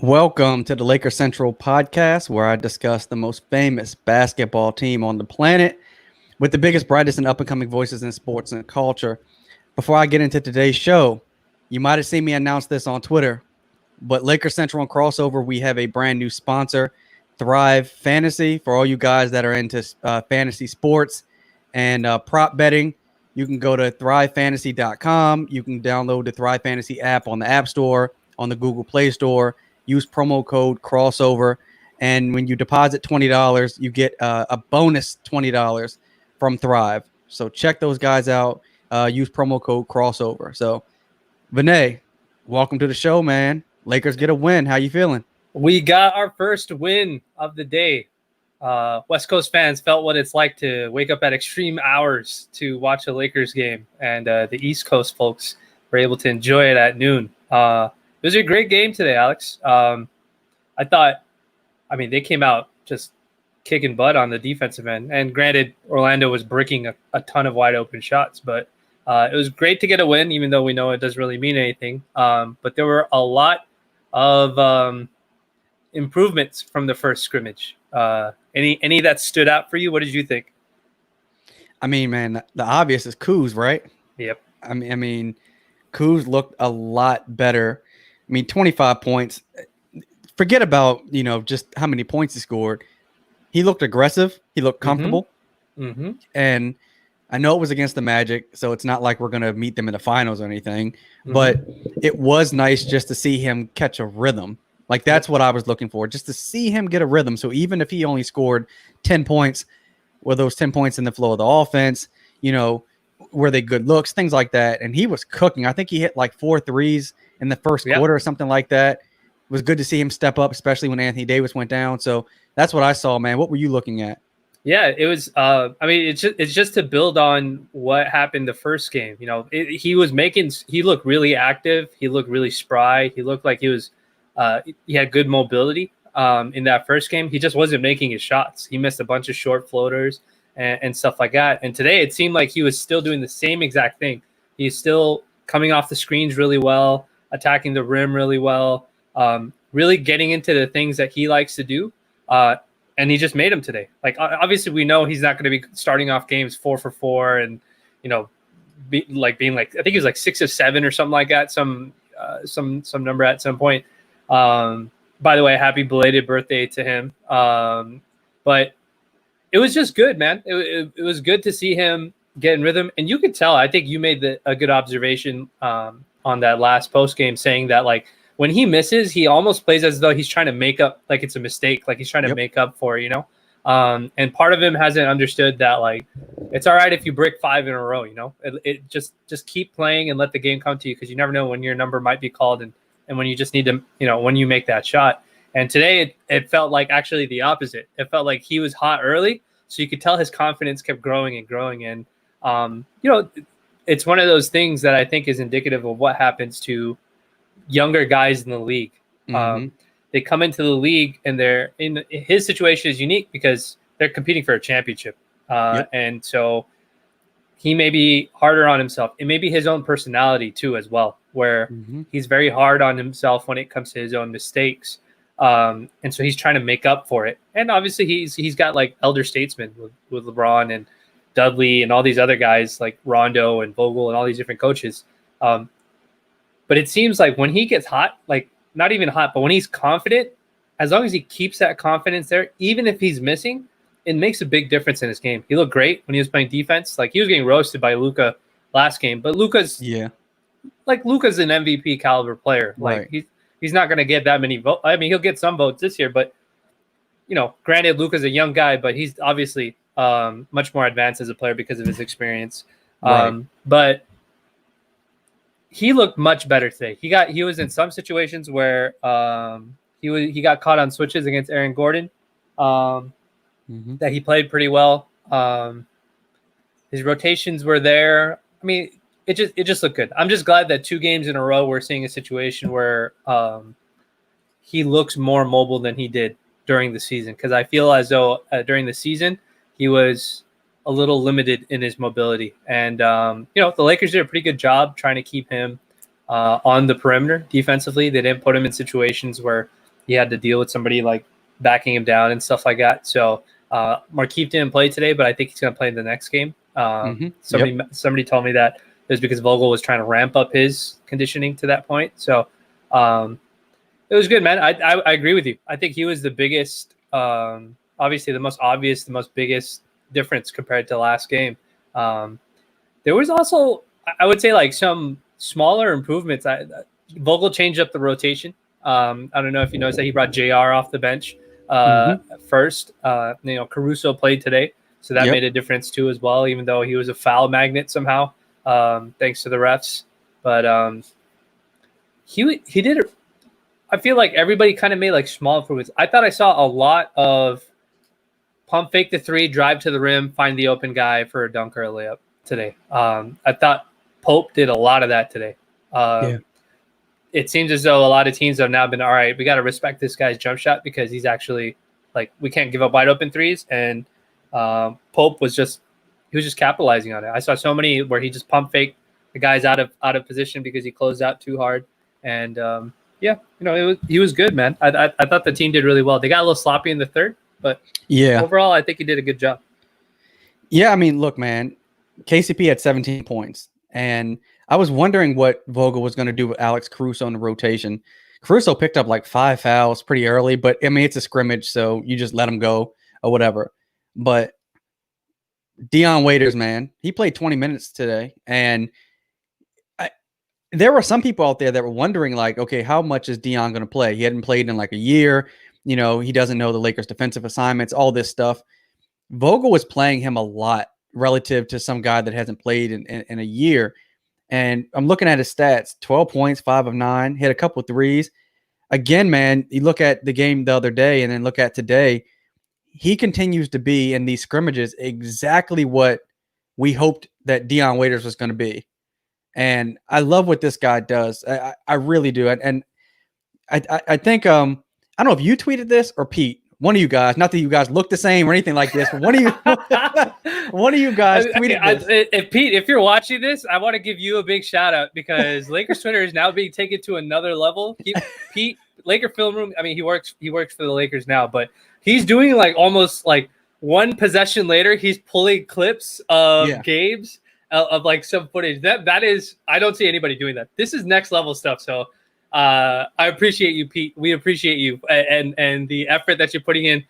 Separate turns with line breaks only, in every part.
Welcome to the Laker Central podcast, where I discuss the most famous basketball team on the planet with the biggest, brightest, and up-and-coming voices in sports and culture. Before I get into today's show, you might have seen me announce this on Twitter, but Laker Central and Crossover, we have a brand new sponsor, Thrive Fantasy. For all you guys that are into fantasy sports and prop betting, you can go to thrivefantasy.com. You can download the Thrive Fantasy app on the App Store, on the Google Play Store. Use promo code crossover, and when you deposit $20, you get a bonus $20 from Thrive. So check those guys out. Use promo code crossover. So, Vinay, welcome to the show, man. Lakers get a win. How you feeling?
We got our first win of the day. West Coast fans felt what it's like to wake up at extreme hours to watch a Lakers game, and the East Coast folks were able to enjoy it at noon. It was a great game today, Alex. I thought, they came out just kicking butt on the defensive end. And granted, Orlando was bricking a ton of wide open shots. But it was great to get a win, even though we know it doesn't really mean anything. But there were a lot of improvements from the first scrimmage. Any that stood out for you? What did you think?
Man, the obvious is Kuz, right?
Yep.
Kuz looked a lot better. 25 points. Forget about, just how many points he scored. He looked aggressive. He looked comfortable.
Mm-hmm.
And I know it was against the Magic, so it's not like we're going to meet them in the finals or anything. Mm-hmm. But it was nice just to see him catch a rhythm. Like, that's what I was looking for, just to see him get a rhythm. So even if he only scored 10 points, were those 10 points in the flow of the offense, were they good looks, things like that. And he was cooking. I think he hit like 4 threes in the first quarter or something like that. It was good to see him step up, especially when Anthony Davis went down. So that's what I saw, man. What were you looking at?
Yeah, it was. It's just to build on what happened the first game. He looked really active. He looked really spry. He looked like he was. He had good mobility. In that first game, he just wasn't making his shots. He missed a bunch of short floaters and stuff like that. And today, it seemed like he was still doing the same exact thing. He's still coming off the screens really well, attacking the rim really well, really getting into the things that he likes to do. And he just made them today. Like, obviously, we know he's not going to be starting off games 4 for 4 and, being like, I think he was like 6 of 7 or something like that, some number at some point. By the way, happy belated birthday to him. But it was just good, man. It was good to see him get in rhythm. And you could tell, I think you made a good observation on that last post game, saying that, like, when he misses, he almost plays as though he's trying to make up, like it's a mistake, like he's trying to make up for it, and part of him hasn't understood that, like, it's all right if you brick 5 in a row, it just keep playing and let the game come to you, because you never know when your number might be called and when you just need to, when you make that shot. And today it felt like actually the opposite. It felt like he was hot early, so you could tell his confidence kept growing and growing. And, it's one of those things that I think is indicative of what happens to younger guys in the league. Mm-hmm. They come into the league and his situation is unique because they're competing for a championship. And so he may be harder on himself. It may be his own personality too, as well, where he's very hard on himself when it comes to his own mistakes. And so he's trying to make up for it. And obviously he's got like elder statesmen with LeBron and Dudley and all these other guys like Rondo and Vogel and all these different coaches. But it seems like when he gets hot, like not even hot, but when he's confident, as long as he keeps that confidence there, even if he's missing, it makes a big difference in his game. He looked great when he was playing defense. Like, he was getting roasted by Luka last game, but Luka's an MVP caliber player. Like, right. He's not going to get that many votes. He'll get some votes this year, but granted, Luka's a young guy, but he's obviously much more advanced as a player because of his experience. Right. But he looked much better today. He was in some situations where he got caught on switches against Aaron Gordon that he played pretty well. His rotations were there. I mean, it just looked good. I'm just glad that 2 games in a row we're seeing a situation where he looks more mobile than he did during the season, because I feel as though during the season he was a little limited in his mobility. And the Lakers did a pretty good job trying to keep him on the perimeter defensively. They didn't put him in situations where he had to deal with somebody like backing him down and stuff like that. So Markieff didn't play today, but I think he's going to play in the next game. Somebody told me that it was because Vogel was trying to ramp up his conditioning to that point. So it was good, man. I agree with you. I think he was the biggest, obviously the most obvious, the most biggest difference compared to last game. There was also, I would say, like some smaller improvements. Vogel changed up the rotation. I don't know if you noticed that he brought JR off the bench first. Caruso played today, so that made a difference too as well, even though he was a foul magnet somehow, thanks to the refs. But he did it. I feel like everybody kind of made like small improvements. I thought I saw a lot of pump fake the 3, drive to the rim, find the open guy for a dunk or a layup today. I thought Pope did a lot of that today. It seems as though a lot of teams have now been, all right, we got to respect this guy's jump shot because he's actually like, we can't give up wide open threes. And Pope was just capitalizing on it. I saw so many where he just pump faked the guys out of position because he closed out too hard. And he was good, man. I thought the team did really well. They got a little sloppy in the third, but overall, I think he did a good job.
Yeah, I mean, look, man, KCP had 17 points, and I was wondering what Vogel was going to do with Alex Caruso in the rotation. Caruso picked up like 5 fouls pretty early, but I mean, it's a scrimmage, so you just let him go or whatever. But Dion Waiters, man, he played 20 minutes today, and there were some people out there that were wondering, like, okay, how much is Dion going to play? He hadn't played in like a year. He doesn't know the Lakers' defensive assignments, all this stuff. Vogel was playing him a lot relative to some guy that hasn't played in a year. And I'm looking at his stats, 12 points, 5 of 9, hit a couple of threes. Again, man, you look at the game the other day and then look at today, he continues to be in these scrimmages exactly what we hoped that Dion Waiters was going to be. And I love what this guy does. I really do. And I think, I don't know if you tweeted this or Pete, one of you guys, not that you guys look the same or anything like this, but one of you guys tweeted this.
If Pete, if you're watching this, I want to give you a big shout out because Lakers Twitter is now being taken to another level. Pete, Laker Film Room. I mean, he works for the Lakers now, but he's doing like almost like one possession later, he's pulling clips of games of like some footage. That is, I don't see anybody doing that. This is next level stuff. So I appreciate you, Pete. We appreciate you and the effort that you're putting in,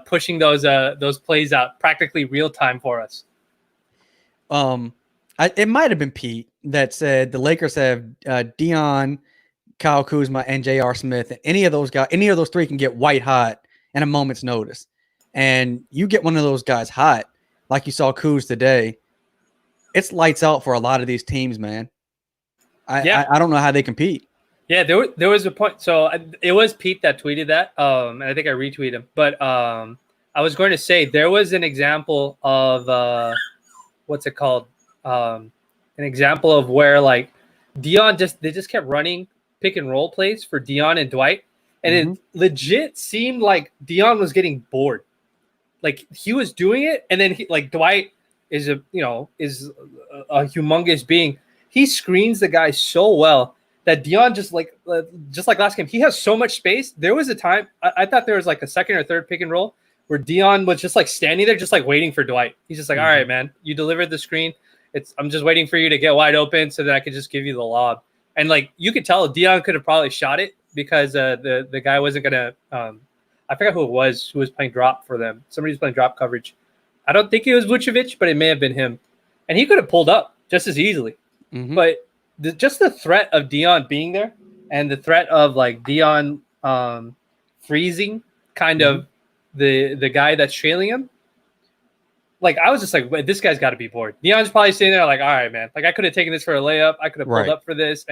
pushing those plays out practically real time for us.
It might have been Pete that said the Lakers have Dion, Kyle Kuzma, and J.R. Smith. And any of those 3 can get white hot in a moment's notice. And you get one of those guys hot, like you saw Kuz today, it's lights out for a lot of these teams, man. I don't know how they compete.
Yeah, there was a point. So it was Pete that tweeted that, and I think I retweeted him. But I was going to say there was an example of what's it called? An example of where like Dion they just kept running pick and roll plays for Dion and Dwight, and it legit seemed like Dion was getting bored. Like he was doing it, and then Dwight is a humongous being. He screens the guy so well that Dion just like last game, he has so much space. There was a time I thought there was like a second or third pick and roll where Dion was just like standing there, just like waiting for Dwight. He's just like, all right, man, you delivered the screen. I'm just waiting for you to get wide open so that I could just give you the lob. And like you could tell Dion could have probably shot it because the guy wasn't gonna. I forgot who it was who was playing drop for them. Somebody was playing drop coverage. I don't think it was Vucevic, but it may have been him. And he could have pulled up just as easily. But just the threat of Dion being there and the threat of like Dion freezing kind of the guy that's trailing him, like I was just like, "Wait, this guy's got to be bored." Deion's probably sitting there like, "All right, man. Like I could have taken this for a layup. I could have pulled
Right.
up for this."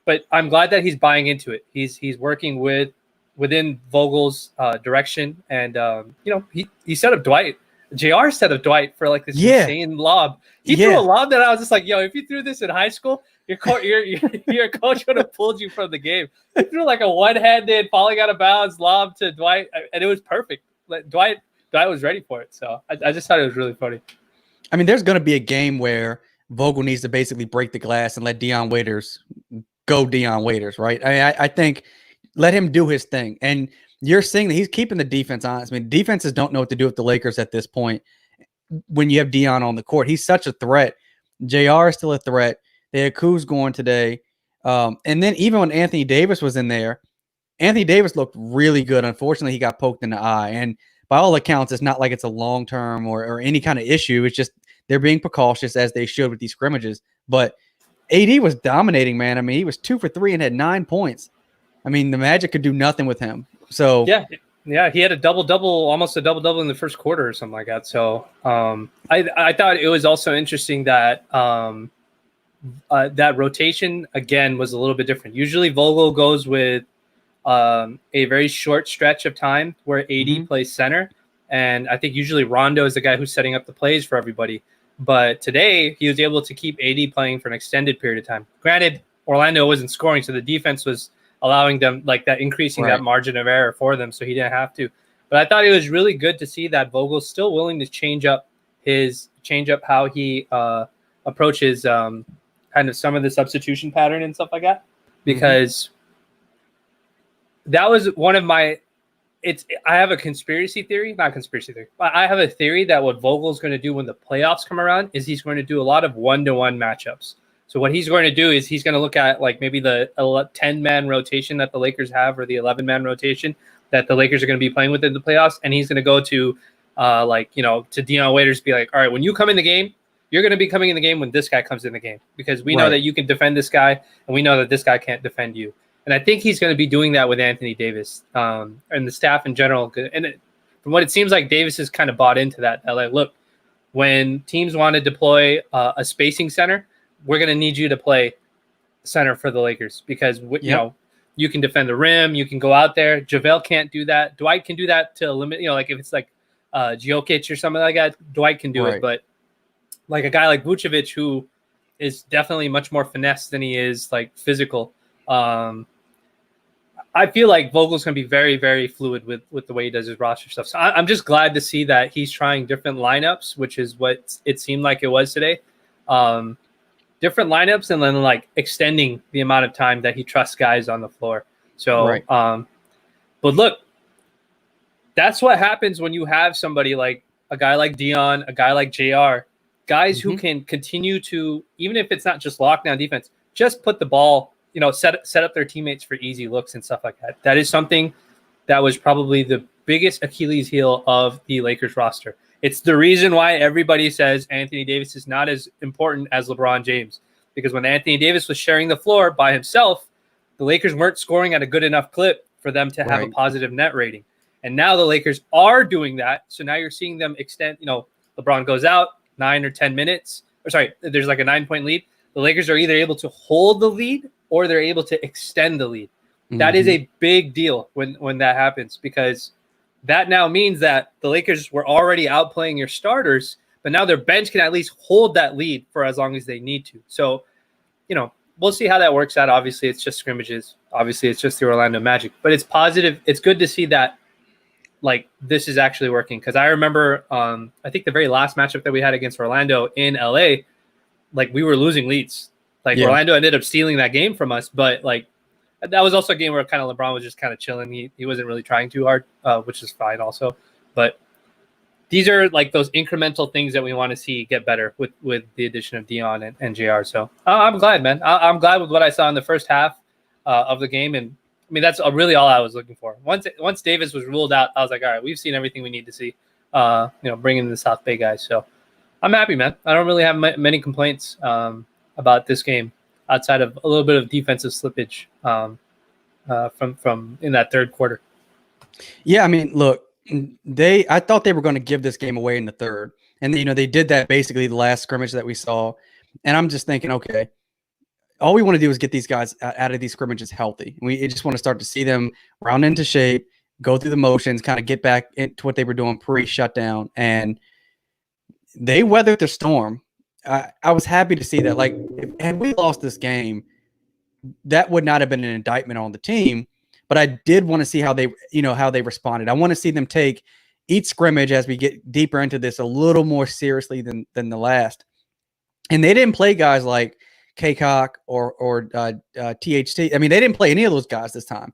But I'm glad that he's buying into it. He's working within Vogel's direction, and he set up Dwight. JR set up Dwight for like this insane lob. He threw a lob that I was just like, "Yo, if you threw this in high school, your coach would have pulled you from the game." He threw like a one-handed falling out of bounds lob to Dwight, and it was perfect. Like, Dwight was ready for it. So I just thought it was really funny.
I mean, there's going to be a game where Vogel needs to basically break the glass and let Dion Waiters go Dion Waiters, right? I think let him do his thing. And you're seeing that he's keeping the defense honest. I mean, defenses don't know what to do with the Lakers at this point when you have Dion on the court. He's such a threat. JR is still a threat. They had Kuz going today. And then even when Anthony Davis was in there, Anthony Davis looked really good. Unfortunately, he got poked in the eye. And by all accounts, it's not like it's a long-term or any kind of issue. It's just they're being precautious as they should with these scrimmages. But AD was dominating, man. I mean, he was 2 for 3 and had 9 points. I mean, the Magic could do nothing with him. So
yeah, he had a double-double, almost a double-double in the first quarter or something like that. So I thought it was also interesting that that rotation, again, was a little bit different. Usually Vogel goes with a very short stretch of time where AD plays center. And I think usually Rondo is the guy who's setting up the plays for everybody. But today he was able to keep AD playing for an extended period of time. Granted, Orlando wasn't scoring, so the defense was allowing them like that, increasing that margin of error for them, so he didn't have to. But I thought it was really good to see that Vogel's still willing to change up how he approaches kind of some of the substitution pattern and stuff like that, because that was one of my. I have a conspiracy theory, not conspiracy theory. I have a theory that what Vogel's going to do when the playoffs come around is he's going to do a lot of 1-to-1 matchups. So what he's going to do is he's going to look at like maybe the 10-man rotation that the Lakers have or the 11-man rotation that the Lakers are going to be playing with in the playoffs, and he's going to go to to Dion Waiters, be like, all right, when you come in the game, you're going to be coming in the game when this guy comes in the game, because we know that you can defend this guy, and we know that this guy can't defend you. And I think he's going to be doing that with Anthony Davis and the staff in general. And from what it seems like, Davis has kind of bought into that. Like, look, when teams want to deploy a spacing center, we're going to need you to play center for the Lakers, because you can defend the rim, you can go out there. JaVale can't do that. Dwight can do that to limit. Like if it's like Jokic or something like that, Dwight can do it. But like a guy like Vucevic, who is definitely much more finesse than he is like physical. I feel like Vogel's going to be very, very fluid with the way he does his roster stuff. So I'm just glad to see that he's trying different lineups, which is what it seemed like it was today. Different lineups, and then like extending the amount of time that he trusts guys on the floor. So, but look, that's what happens when you have somebody like a guy like Dion, a guy like JR, guys who can continue to, even if it's not just lockdown defense, just put the ball, set up their teammates for easy looks and stuff like that. That is something that was probably the biggest Achilles heel of the Lakers roster. It's the reason why everybody says Anthony Davis is not as important as LeBron James, because when Anthony Davis was sharing the floor by himself, the Lakers weren't scoring at a good enough clip for them to have a positive net rating. And now the Lakers are doing that. So now you're seeing them extend, LeBron goes out 9 or 10 minutes, there's like a 9-point lead. The Lakers are either able to hold the lead or they're able to extend the lead. That is a big deal when that happens, because that now means that the Lakers were already outplaying your starters, but now their bench can at least hold that lead for as long as they need to. So, we'll see how that works out. Obviously, it's just scrimmages. Obviously, it's just the Orlando Magic. But it's positive. It's good to see that, like, this is actually working. Because I remember, I think the very last matchup that we had against Orlando in LA, like, we were losing leads. Like, Orlando ended up stealing that game from us. But, like, that was also a game where kind of LeBron was just kind of chilling. He wasn't really trying too hard, which is fine also. But these are like those incremental things that we want to see get better with the addition of Dion and JR. So I'm glad, man. I'm glad with what I saw in the first half of the game. And I mean, that's really all I was looking for. Once Davis was ruled out, I was like, all right, we've seen everything we need to see, bringing in the South Bay guys. So I'm happy, man. I don't really have many complaints about this game outside of a little bit of defensive slippage from in that third quarter.
Yeah, I mean, look, I thought they were going to give this game away in the third. And they did that basically the last scrimmage that we saw. And I'm just thinking, okay, all we want to do is get these guys out of these scrimmages healthy. We just want to start to see them round into shape, go through the motions, kind of get back into what they were doing pre-shutdown. And they weathered the storm. I was happy to see that. Like, had we lost this game, that would not have been an indictment on the team. But I did want to see how they responded. I want to see them take each scrimmage as we get deeper into this a little more seriously than the last. And they didn't play guys like Kaycock or THT. I mean, they didn't play any of those guys this time.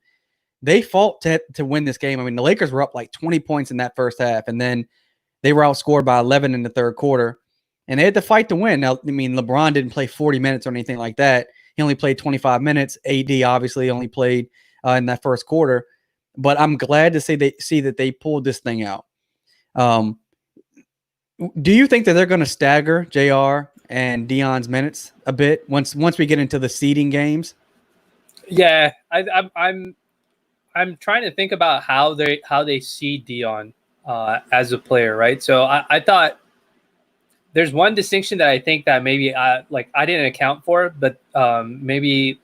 They fought to win this game. I mean, the Lakers were up like 20 points in that first half, and then they were outscored by 11 in the third quarter, and they had to fight to win. Now, I mean, LeBron didn't play 40 minutes or anything like that. He only played 25 minutes. AD obviously only played in that first quarter, but I'm glad to see that they pulled this thing out. Do you think that they're going to stagger JR and Dion's minutes a bit once we get into the seeding games?
Yeah, I'm trying to think about how they see Dion as a player, right? So I thought there's one distinction that I think that maybe I didn't account for, but maybe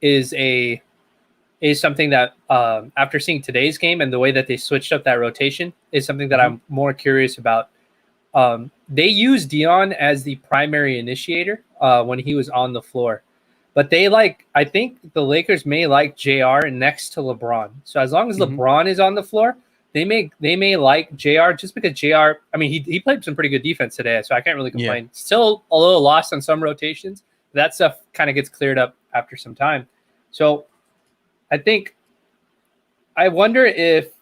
is something that after seeing today's game and the way that they switched up that rotation is something that I'm more curious about. They used Dion as the primary initiator when he was on the floor, but I think the Lakers may like JR next to LeBron. So as long as LeBron is on the floor, they may like JR just because JR. I mean, he played some pretty good defense today, so I can't really complain. Yeah. Still a little lost on some rotations. That stuff kind of gets cleared up after some time. So I wonder if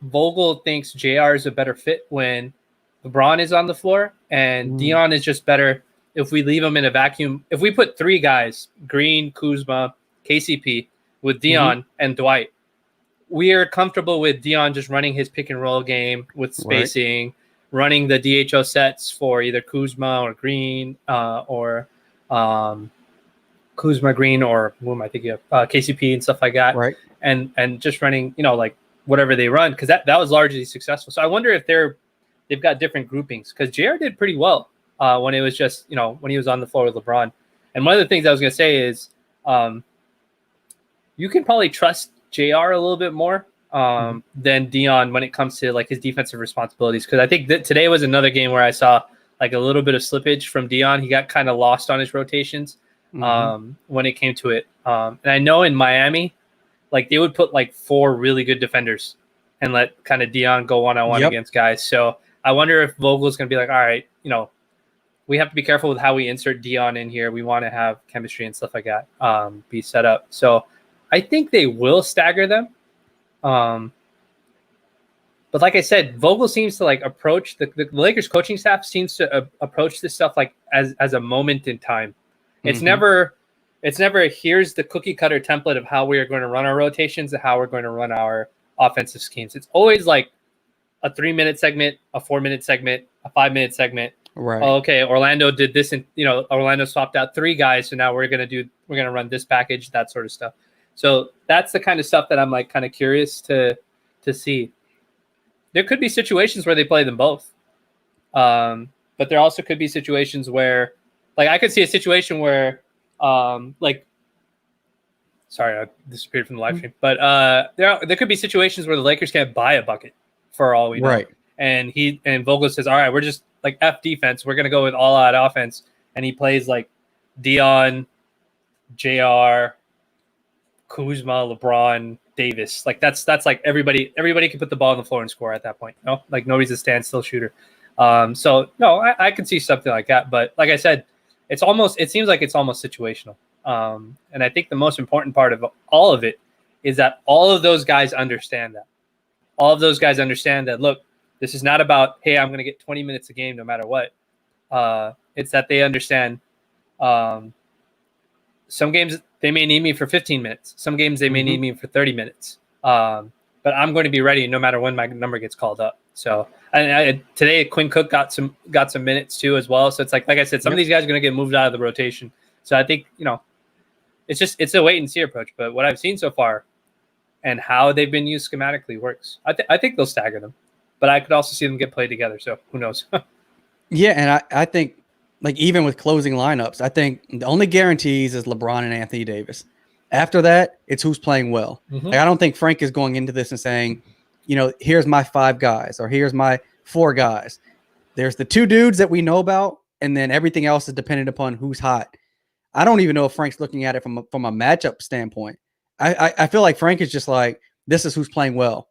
Vogel thinks JR is a better fit when LeBron is on the floor, and Dion is just better if we leave him in a vacuum. If we put three guys, Green, Kuzma, KCP, with Dion and Dwight, we are comfortable with Dion just running his pick and roll game with spacing, running the DHO sets for either Kuzma or Green or Kuzma, Green, or who am I thinking of? KCP and stuff like that.
Right.
And just running, like whatever they run, because that was largely successful. So I wonder if they've got different groupings, because JR did pretty well when it was just, when he was on the floor with LeBron. And one of the things I was going to say is you can probably trust JR a little bit more than Dion when it comes to like his defensive responsibilities. Because I think that today was another game where I saw like a little bit of slippage from Dion. He got kind of lost on his rotations when it came to it. And I know in Miami, like they would put like 4 really good defenders and let kind of Dion go one-on-one against guys. So I wonder if Vogel's going to be like, all right, we have to be careful with how we insert Dion in here. We want to have chemistry and stuff like that be set up. So I think they will stagger them. But like I said, Vogel seems to like approach the Lakers coaching staff seems to approach this stuff like as a moment in time. It's never here's the cookie cutter template of how we are going to run our rotations and how we're going to run our offensive schemes. It's always like a 3-minute segment, a 4-minute segment, a 5-minute segment.
Right.
Oh, okay. Orlando did this, and Orlando swapped out 3 guys, so now we're gonna run this package, that sort of stuff. So that's the kind of stuff that I'm like kind of curious to see. There could be situations where they play them both, but there also could be situations where, like, I could see a situation where, sorry, I disappeared from the live stream, but there could be situations where the Lakers can't buy a bucket for all we know. Right. And Vogel says, all right, we're just like F defense. We're gonna go with all out offense, and he plays like Dion, JR, Kuzma, LeBron, Davis. Like that's like everybody can put the ball on the floor and score at that point. Like nobody's a standstill shooter. So no, I could see something like that. But like I said, it seems like it's almost situational. And I think the most important part of all of it is that all of those guys understand that. All of those guys understand that, look, this is not about, hey, I'm going to get 20 minutes a game no matter what. It's that they understand some games they may need me for 15 minutes. Some games they may need me for 30 minutes. But I'm going to be ready no matter when my number gets called up. So today Quinn Cook got some minutes too as well. So it's like I said, some of these guys are going to get moved out of the rotation. So I think, it's a wait and see approach. But what I've seen so far and how they've been used schematically works. I think they'll stagger them. but I could also see them get played together. So who knows?
Yeah, and I think like even with closing lineups, I think the only guarantees is LeBron and Anthony Davis. After that, it's who's playing well. Like, I don't think Frank is going into this and saying, here's my 5 guys or here's my 4 guys. There's the 2 dudes that we know about, and then everything else is dependent upon who's hot. I don't even know if Frank's looking at it from a matchup standpoint. I feel like Frank is just like, this is who's playing well.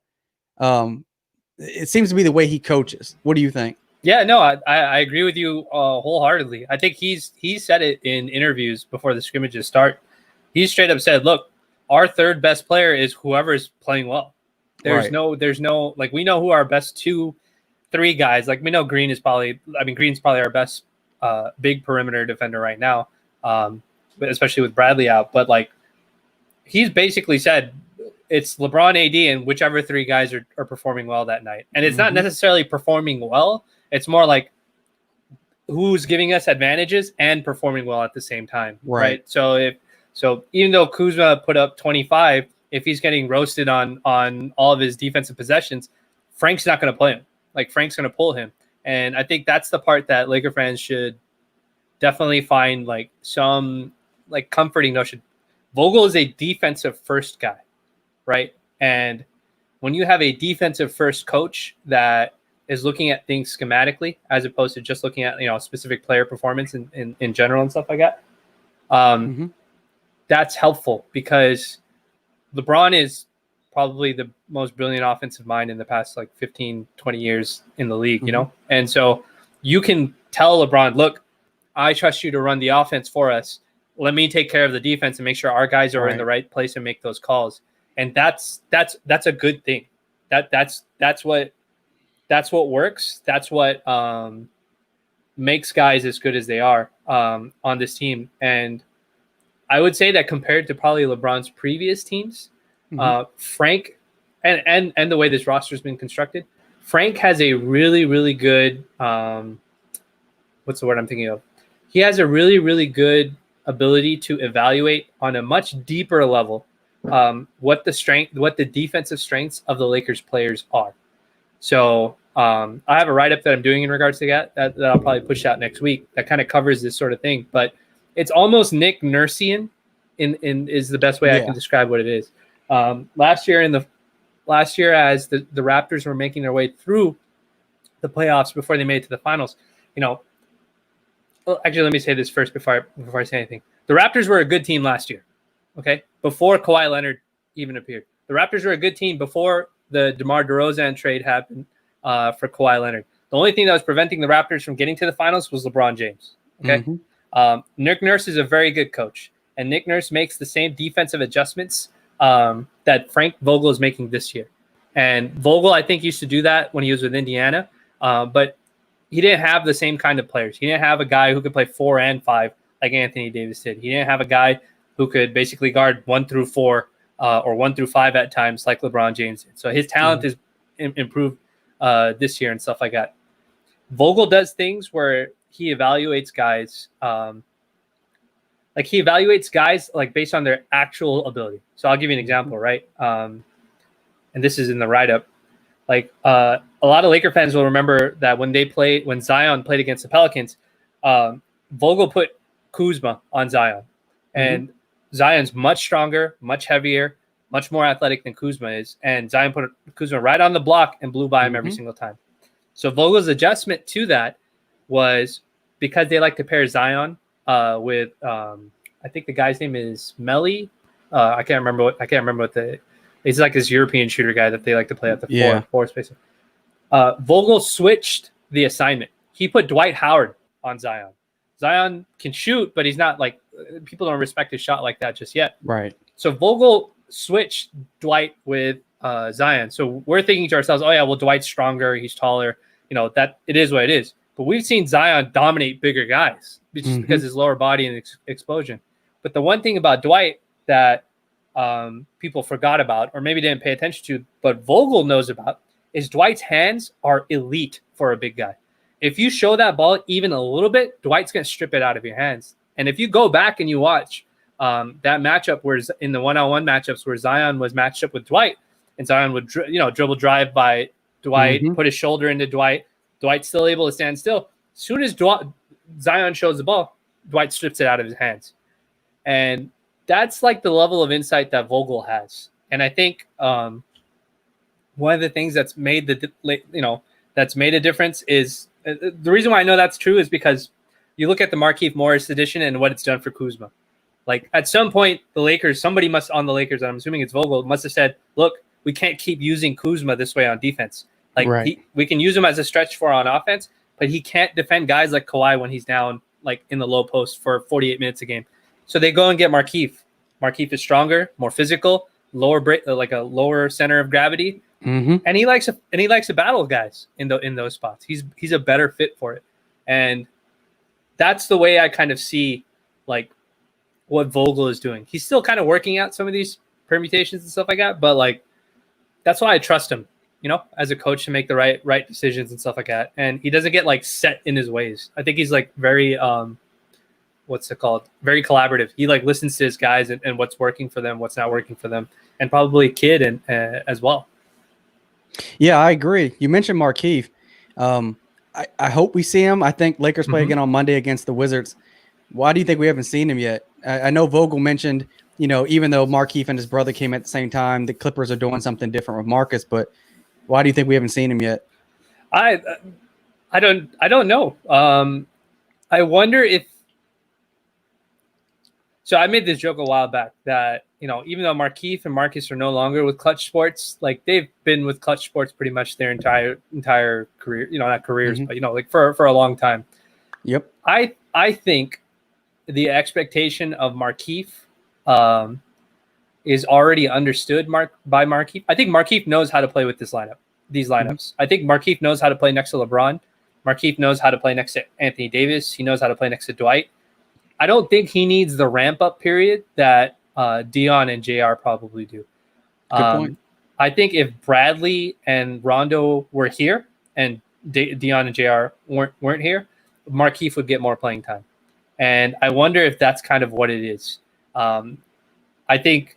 It seems to be the way he coaches. What do you think?
Yeah, no, I agree with you wholeheartedly. I think he's said it in interviews before the scrimmages start. He straight up said, look, our 3rd best player is whoever's playing well. There's no, like, we know who our best 2, 3 guys, like we know Green's probably our best big perimeter defender right now. But especially with Bradley out, but like he's basically said it's LeBron, AD, and whichever 3 guys are performing well that night. And it's not necessarily performing well. It's more like who's giving us advantages and performing well at the same time. Right. So even though Kuzma put up 25, if he's getting roasted on all of his defensive possessions, Frank's not going to play him. Like Frank's going to pull him. And I think that's the part that Laker fans should definitely find like some like comforting notion. Vogel is a defensive first guy, right? And when you have a defensive first coach that is looking at things schematically as opposed to just looking at specific player performance in general and stuff like that, that's helpful because LeBron is probably the most brilliant offensive mind in the past like 15, 20 years in the league, And so you can tell LeBron, look, I trust you to run the offense for us. Let me take care of the defense and make sure our guys are in the right place and make those calls. And that's a good thing. That's what works. That's what makes guys as good as they are on this team. And I would say that compared to probably LeBron's previous teams, Frank and the way this roster has been constructed, Frank has a really, really good what's the word I'm thinking of? He has a really, really good ability to evaluate on a much deeper level what the defensive strengths of the Lakers players are. So I have a write-up that I'm doing in regards to that I'll probably push out next week that kind of covers this sort of thing. But it's almost Nick Nursian is the best way I can describe what it is. Last year as the Raptors were making their way through the playoffs before they made it to the finals, actually, let me say this first before I say anything. The Raptors were a good team last year, okay? Before Kawhi Leonard even appeared. The Raptors were a good team before the DeMar DeRozan trade happened for Kawhi Leonard. The only thing that was preventing the Raptors from getting to the finals was LeBron James, okay? Nick Nurse is a very good coach, and Nick Nurse makes the same defensive adjustments that Frank Vogel is making this year. And Vogel, I think, used to do that when he was with Indiana, but he didn't have the same kind of players. He didn't have a guy who could play 4 and 5 like Anthony Davis did. He didn't have a guy who could basically guard 1 through 4 or 1 through 5 at times like LeBron James did. So his talent is improved this year and stuff like that. Vogel does things where he evaluates guys like based on their actual ability. So I'll give you an example, right? And this is in the write-up. Like a lot of Laker fans will remember that when Zion played against the Pelicans, Vogel put Kuzma on Zion, and Zion's much stronger, much heavier, much more athletic than Kuzma is, and Zion put Kuzma right on the block and blew by him every single time. So Vogel's adjustment to that was because they like to pair Zion with I think the guy's name is Melly. I can't remember what he's like this European shooter guy that they like to play at the four space. Vogel switched the assignment. He put Dwight Howard on Zion. Zion can shoot, but he's not like people don't respect his shot like that just yet.
Right.
So Vogel switched Dwight with Zion. So we're thinking to ourselves, oh yeah, well Dwight's stronger, he's taller. That it is what it is. But we've seen Zion dominate bigger guys just because his lower body and explosion. But the one thing about Dwight that people forgot about or maybe didn't pay attention to, but Vogel knows about, is Dwight's hands are elite for a big guy. If you show that ball even a little bit, Dwight's going to strip it out of your hands. And if you go back and you watch that matchup where in the one-on-one matchups where Zion was matched up with Dwight and Zion would dribble drive by Dwight, put his shoulder into Dwight. Dwight's still able to stand still. As soon as Zion shows the ball, Dwight strips it out of his hands. And that's like the level of insight that Vogel has. And I think one of the things that's made a difference is the reason why I know that's true is because you look at the Markieff Morris edition and what it's done for Kuzma. Like at some point, somebody on the Lakers, I'm assuming it's Vogel, must have said, look, we can't keep using Kuzma this way on defense. Like we can use him as a stretch four on offense, but he can't defend guys like Kawhi when he's down like in the low post for 48 minutes a game. So they go and get Markieff. Markieff is stronger, more physical, like a lower center of gravity, and he likes to battle guys in those spots. He's a better fit for it, and that's the way I kind of see like what Vogel is doing. He's still kind of working out some of these permutations and stuff like that, but like that's why I trust him, as a coach to make the right decisions and stuff like that. And he doesn't get like set in his ways. I think he's like very very collaborative. He like listens to his guys and what's working for them, what's not working for them, and probably Kidd and as well.
Yeah, I agree. You mentioned Markieff. I hope we see him. I think Lakers play again on Monday against the Wizards. Why do you think we haven't seen him yet? I know Vogel mentioned, even though Markieff and his brother came at the same time, the Clippers are doing something different with Marcus. But why do you think we haven't seen him yet?
I don't know. I wonder if. So I made this joke a while back that even though Markieff and Marcus are no longer with Clutch Sports, like they've been with Clutch Sports pretty much their entire career. Not careers, but like for a long time.
Yep.
I think the expectation of Markieff is already understood by Markieff. I think Markieff knows how to play with these lineups. I think Markieff knows how to play next to LeBron. Markieff knows how to play next to Anthony Davis. He knows how to play next to Dwight. I don't think he needs the ramp up period that Dion and JR probably do.
Good point.
I think if Bradley and Rondo were here and Dion and JR weren't here, Markieff would get more playing time. And I wonder if that's kind of what it is. I think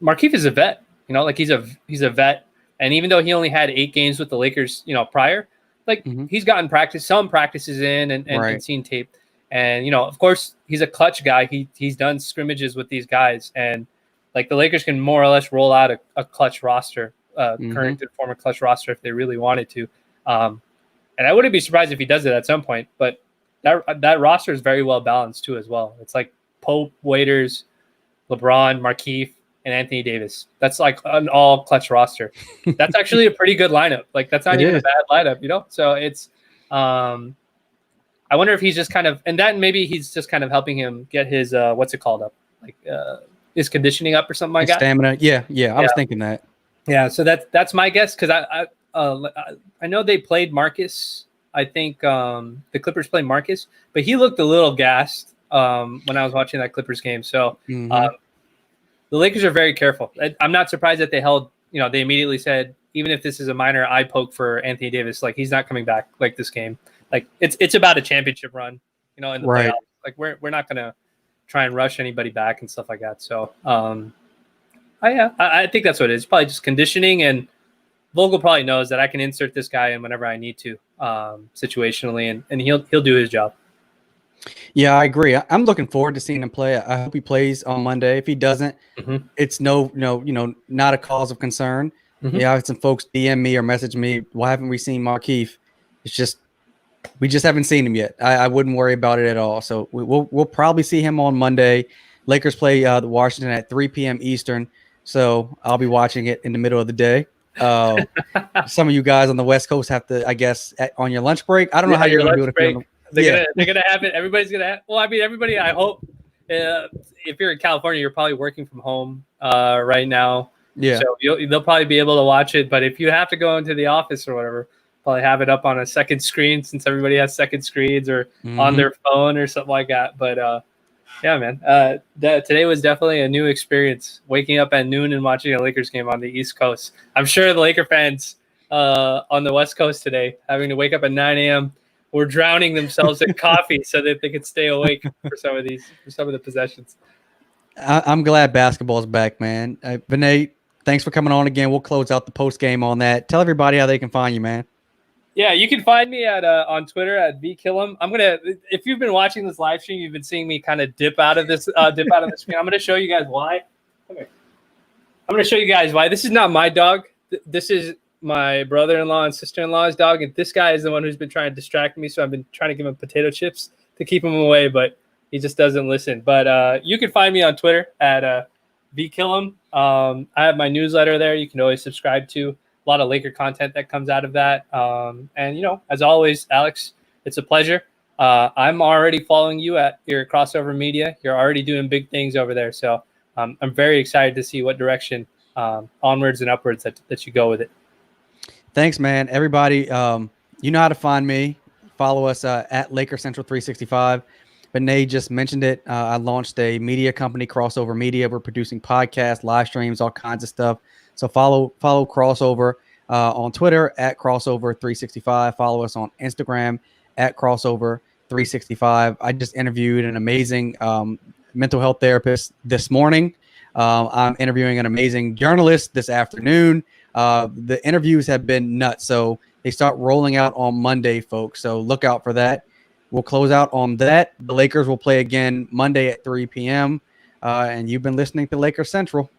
Markieff is a vet, like he's a vet. And even though he only had 8 games with the Lakers, prior, like he's gotten some practices in and seen tape. And, of course, he's a clutch guy. He's done scrimmages with these guys. And, like, the Lakers can more or less roll out a clutch roster, current and former clutch roster if they really wanted to. And I wouldn't be surprised if he does it at some point. But that roster is very well balanced, too, as well. It's like Pope, Waiters, LeBron, Markieff, and Anthony Davis. That's like an all-clutch roster. That's actually a pretty good lineup. Like, that's not even a bad lineup, So it's I wonder if he's just kind of, and that maybe he's just kind of helping him get his what's it called up, like his conditioning up or something like that.
Stamina, yeah. I was thinking that.
Yeah, so that's my guess because I know they played Marcus. I think the Clippers played Marcus, but he looked a little gassed when I was watching that Clippers game. So the Lakers are very careful. I'm not surprised that they held. They immediately said even if this is a minor eye poke for Anthony Davis, like he's not coming back like this game. Like it's about a championship run, in the playoffs. Like we're not gonna try and rush anybody back and stuff like that. So I think that's what it is. Probably just conditioning, and Vogel probably knows that I can insert this guy in whenever I need to, situationally, and he'll do his job.
Yeah, I agree. I'm looking forward to seeing him play. I hope he plays on Monday. If he doesn't, it's not a cause of concern. Yeah, I had some folks DM me or message me, why haven't we seen Markieff? It's just we just haven't seen him yet. I wouldn't worry about it at all. So we'll probably see him on Monday. Lakers play the Washington at 3 p.m. Eastern, so I'll be watching it in the middle of the day. Some of you guys on the West Coast have to, I guess, on your lunch break. I don't know how you're going to do it.
They're gonna have it. Everybody's gonna have. Well, I mean, everybody. I hope if you're in California, you're probably working from home right now.
Yeah.
So they'll probably be able to watch it. But if you have to go into the office or whatever, probably have it up on a second screen since everybody has second screens or on their phone or something like that. But yeah, man, today was definitely a new experience. Waking up at noon and watching a Lakers game on the East Coast. I'm sure the Laker fans on the West Coast today having to wake up at 9 a.m. were drowning themselves in coffee so that they could stay awake for some of the possessions.
I'm glad basketball's back, man. Vinay, thanks for coming on again. We'll close out the post game on that. Tell everybody how they can find you, man.
Yeah, you can find me at on Twitter at vkillum. I'm gonna, if you've been watching this live stream, you've been seeing me kind of dip out of the screen. I'm gonna show you guys why. Come here. I'm gonna show you guys why. This is not my dog. This is my brother-in-law and sister-in-law's dog, and this guy is the one who's been trying to distract me. So I've been trying to give him potato chips to keep him away, but he just doesn't listen. But you can find me on Twitter at vkillum. I have my newsletter there. You can always subscribe to. A lot of Laker content that comes out of that. And, as always, Alex, it's a pleasure. I'm already following you at your Crossover Media. You're already doing big things over there. So I'm very excited to see what direction onwards and upwards that you go with it.
Thanks, man. Everybody, you know how to find me. Follow us at Laker Central 365. But Nate just mentioned it. I launched a media company, Crossover Media. We're producing podcasts, live streams, all kinds of stuff. So follow Crossover on Twitter at Crossover365. Follow us on Instagram at Crossover365. I just interviewed an amazing mental health therapist this morning. I'm interviewing an amazing journalist this afternoon. The interviews have been nuts. So they start rolling out on Monday, folks. So look out for that. We'll close out on that. The Lakers will play again Monday at 3 p.m. And you've been listening to Laker Central.